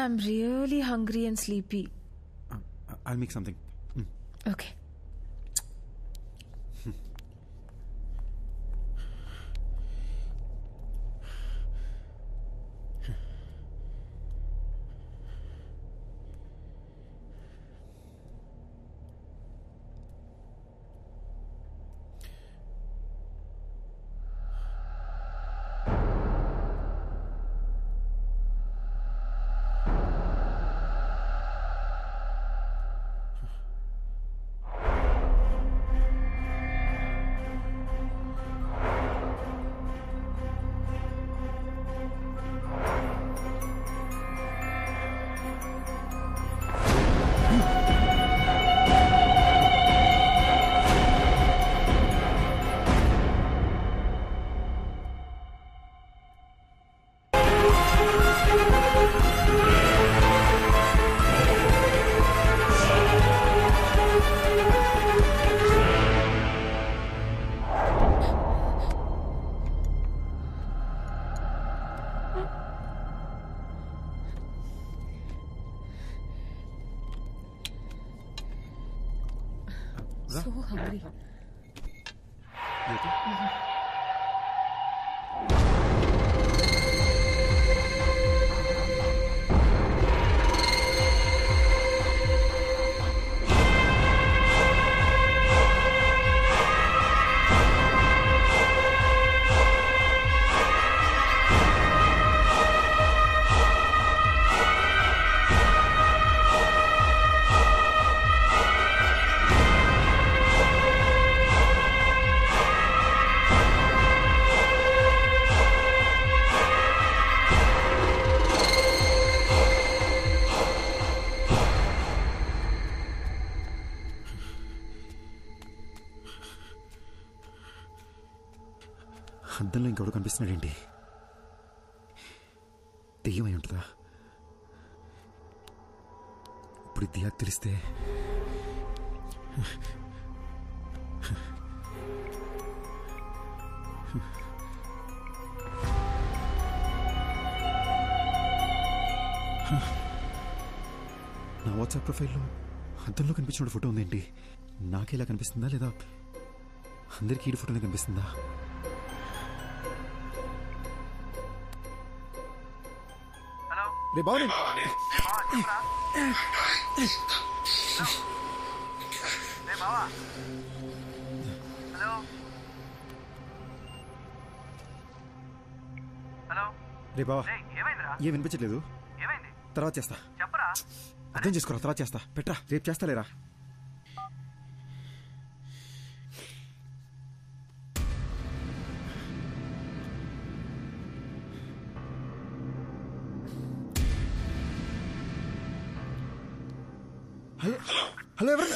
I'm really hungry and sleepy. I'll make something. Okay. So hungry. అద్దంలో ఇంకెవడు కనిపిస్తున్నాడేంటి? దెయ్యమై ఉంటుందా? ఇప్పుడు దియాకు తెలిస్తే నా వాట్సాప్ ప్రొఫైల్లో అద్దంలో కనిపించిన ఫోటో ఉందేంటి? నాకేలా కనిపిస్తుందా లేదా అందరికీ ఈ ఫోటోనే కనిపిస్తుందా? రే బావ రే బావా ఏం వినిపించట్లేదు. తర్వాత చేస్తా. అర్థం చేసుకోరా, తర్వాత చేస్తా. పెట్టరా, రేపు చేస్తాలేరా. హలో హలో ఎవరు?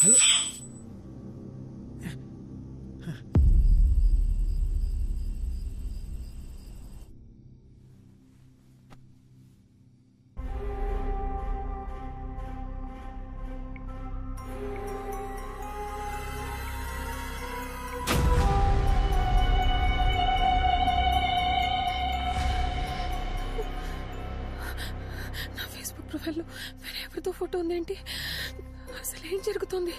హలో ప్రొఫైల్లో వేరే ఎవరితో ఫోటో ఉందేంటి? అసలు ఏం జరుగుతుంది?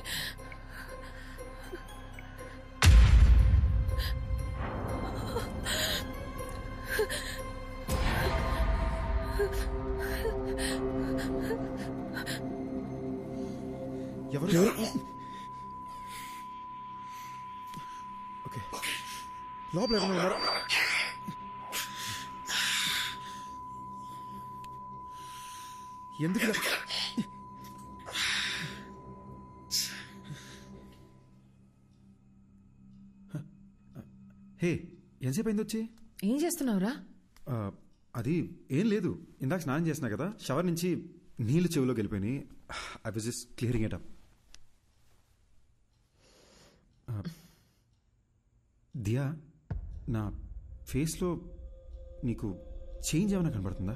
ఎవరు? ఓకే, లోపల ఎవరైనా ఉన్నారా? ఎందుకు? హే, ఎంతసేపు అయింది వచ్చి? ఏం చేస్తున్నావురా? అది ఏం లేదు, ఇందాక స్నానం చేసినా కదా, షవర్ నుంచి నీళ్ళు చెవిలోకి వెళ్ళిపోయినాయి. I was just clearing it up. Diya, నా ఫేస్లో నీకు చేంజ్ ఏమైనా కనబడుతుందా?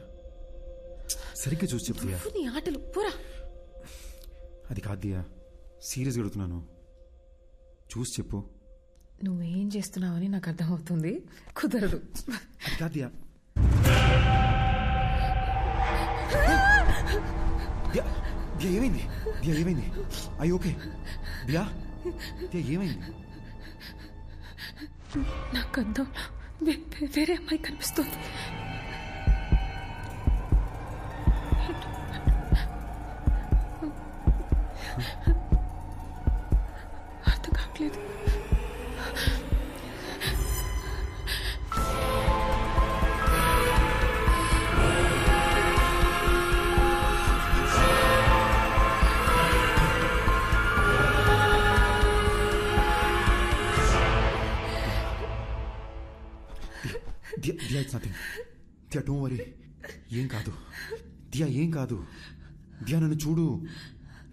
సరిగ్గా చూసి చెప్పు దియా. నీ ఆటలు పూరా. అది కాదు దియా, సీరియస్గా అడుగుతున్నాను, చూసి చెప్పు. నువ్వేం చేస్తున్నావని నాకు అర్థమవుతుంది, కుదరదు. అది కాదు దియా. దియా దియా ఏమైంది? దియా ఏమైంది? అయ్యి ఓకే దియా? దియా ఏమైంది? నాకు అర్థం వేరే అమ్మాయి కనిపిస్తుంది. అర్థం కావట్లేదు. Diya it's nothing. Diya don't worry. ఏం కాదు దియా, ఏం కాదు. దియా నన్ను చూడు.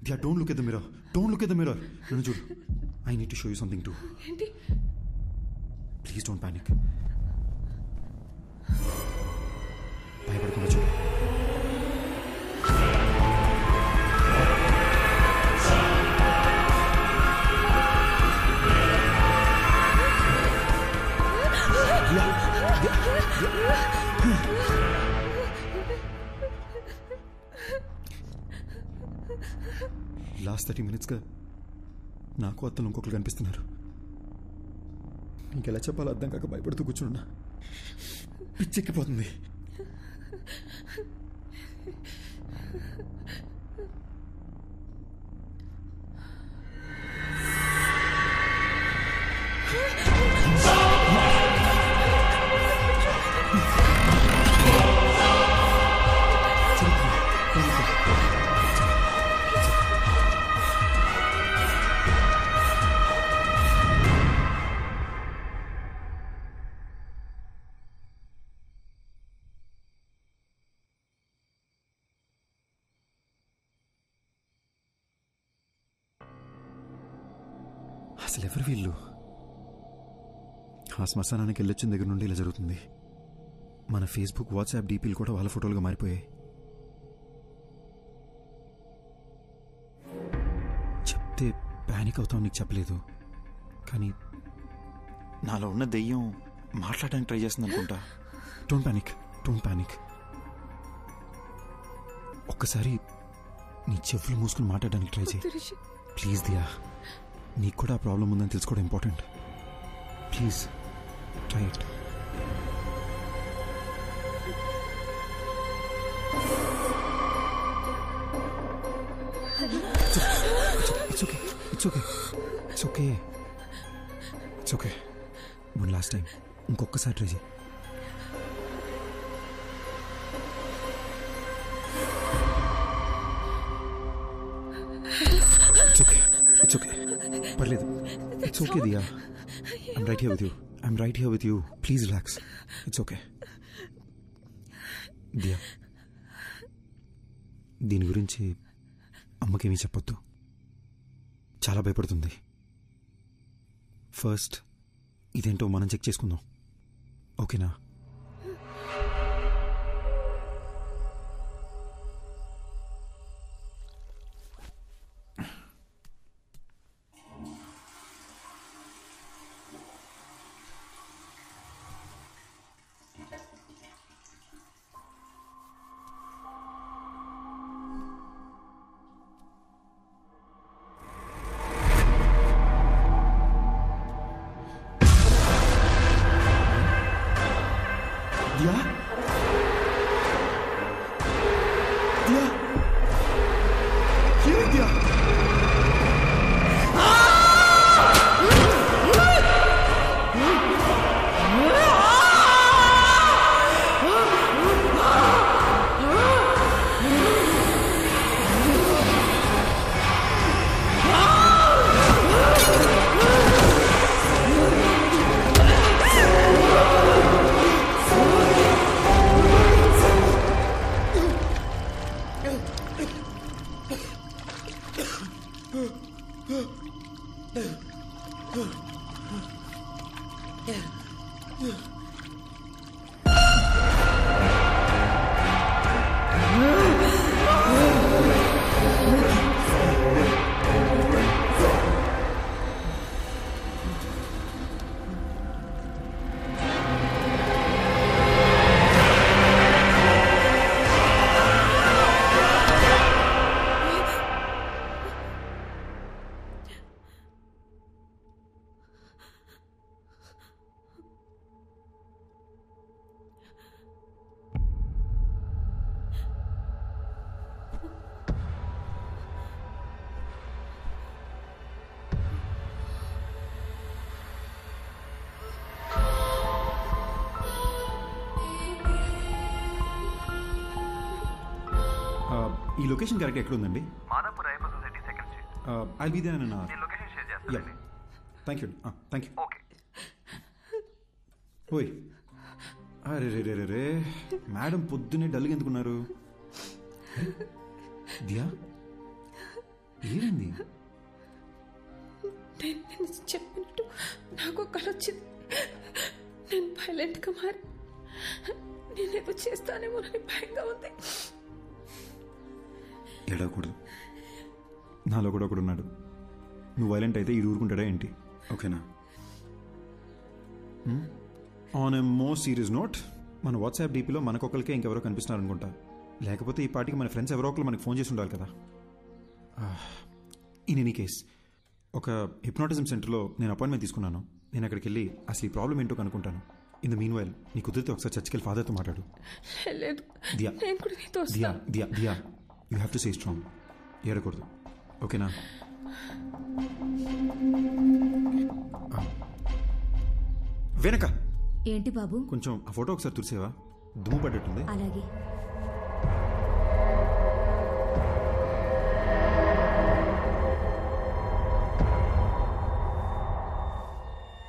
Diya don't look at the mirror. Don't look at the mirror. నన్ను చూడు. I need to show you something too. ఏంటి? Please don't panic. భయపడకుండా చూడు. లాస్ట్ 30 minutesగా నాకు అత్తలు ఇంకొకరు కనిపిస్తున్నారు. ఇంకెలా చెప్పాలో అర్థం కాక భయపడుతూ కూర్చున్నా. పిచ్చెక్కిపోతుంది. అసలు ఎవరు వీళ్ళు? ఆ శ్మశానానికి వెళ్ళొచ్చిన దగ్గర నుండి ఇలా జరుగుతుంది. మన ఫేస్బుక్, వాట్సాప్ డీపీలు కూడా వాళ్ళ ఫోటోలుగా మారిపోయాయి. చెప్తే ప్యానిక్ అవుతావు, నీకు చెప్పలేదు. కానీ నాలో ఉన్న దెయ్యం మాట్లాడడానికి ట్రై చేస్తుంది అనుకుంటా. Don't panic, don't panic. ఒక్కసారి నీ చెవులు మూసుకుని మాట్లాడడానికి ట్రై చేయి ప్లీజ్. దియా, నీకు కూడా ఆ ప్రాబ్లం ఉందని తెలుసుకోవడం important. Please try it. It's okay, it's okay, it's okay, it's okay. One last time ఇంకొకసారి ట్రై చేయి. ఇట్స్ ఓకే, ఇట్స్ ఓకే, పర్లేదు. It's okay Diya. I'm right here with you. I'm right here with you. Please relax. It's okay Diya. దీని గురించి అమ్మకేమీ చెప్పొద్దు. చాలా భయపడుతుంది. First ఇదేంటో మనం చెక్ చేసుకుందాం, ఓకేనా? దియా, దియా, ఏమైంది దియా? ఈ లొకేషన్ కరెక్ట్ ఎక్కడ ఉందండి? Madhapur Ayyappa society second street. I'll be there in నేను లొకేషన్ షేర్ చేస్తానండి. Thank you. Thank you. Okay. ఓయ్, అరే రే రే రే, మేడం పొద్దున్నే డల్గా ఎందుకున్నారు? దియా, ఏమైంది? నేను చెప్పినట్టు నాకు కళ వచ్చింది. నేను వైలెంట్గా మారి నేనేదో చేస్తానేమోనని భయంగా ఉంది. ఏడవకూడదు, నాలో కూడా ఒకడు ఉన్నాడు. నువ్వు వైలెంట్ అయితే ఈడు ఊరుకుంటాడా ఏంటి? ఓకేనా? On a more serious note, మన వాట్సాప్ డీపీలో మనకొకరికే ఇంకెవరో కనిపిస్తున్నారు అనుకుంటా. లేకపోతే ఈ పార్టీకి మన ఫ్రెండ్స్ ఎవరో ఒకరు మనకి ఫోన్ చేసి ఉండాలి కదా. ఇన్ ఎనీ కేస్, ఒక హిప్నాటిజం సెంటర్లో నేను అపాయింట్మెంట్ తీసుకున్నాను. నేను అక్కడికి వెళ్ళి అసలు ఈ ప్రాబ్లం ఏంటో కనుక్కుంటాను. ఇన్ ద మీన్ వైల్ నీ కుదిరితే ఒకసారి చర్చికి వెళ్ళి ఫాదర్తో మాట్లాడు. లేదు, దియా నేను కూడా నీతో దియా వస్తాను. Diya Diya you have to stay strong. ఏడకూడదు, ఓకేనా? వెనక ఏంటి బాబు? కొంచెం ఆ ఫోటో ఒకసారి తుడిసేవా? దుమ్ము పడ్డట్టుంది. అలాగే.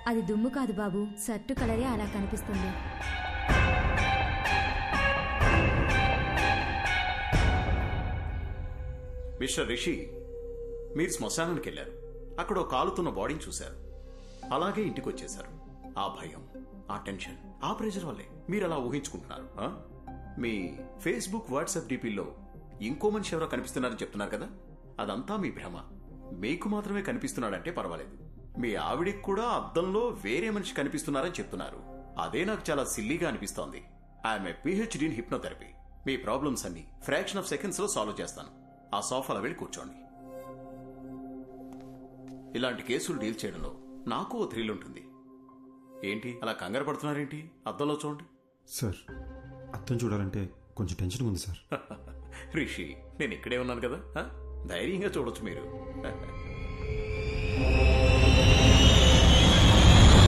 అది దుమ్ము కాదు బాబు, షర్టు కలరే అలా కనిపిస్తుంది. మిస్టర్ రిషి, మీరు శ్మశానానికి వెళ్ళారు. అక్కడ ఓ కాలుతున్న బాడీని చూశారు. అలాగే ఇంటికి వచ్చేశారు. ఆ భయం, ఆ టెన్షన్, ఆ ప్రెషర్ వల్లే మీరు అలా ఊహించుకుంటున్నారు. మీ ఫేస్బుక్, వాట్సాప్ డీపీల్లో ఇంకో మనిషి ఎవరో కనిపిస్తున్నారని చెప్తున్నారు కదా, అదంతా మీ భ్రమ. మీకు మాత్రమే కనిపిస్తున్నాడంటే పర్వాలేదు. మీ ఆవిడికి కూడా అద్దంలో వేరే మనిషి కనిపిస్తున్నారని చెప్తున్నారు. అదే నాకు చాలా సిల్లీగా అనిపిస్తోంది. I'm a PhD in hypnotherapy. Me problems అన్ని ఫ్రాక్షన్ ఆఫ్ సెకండ్స్ లో సాల్వ్ చేస్తాను. ఆ సోఫాలో వెళ్ళి కూర్చోండి. ఇలాంటి కేసులు డీల్ చేయడంలో నాకు ఓ థ్రిల్ ఉంటుంది. ఏంటి అలా కంగారు పడుతున్నారేంటి? అద్దంలో చూడండి. సార్, అర్థం చూడాలంటే కొంచెం టెన్షన్ ఉంది సార్. రిషి, నేను ఇక్కడే ఉన్నాను కదా, ధైర్యంగా చూడొచ్చు మీరు.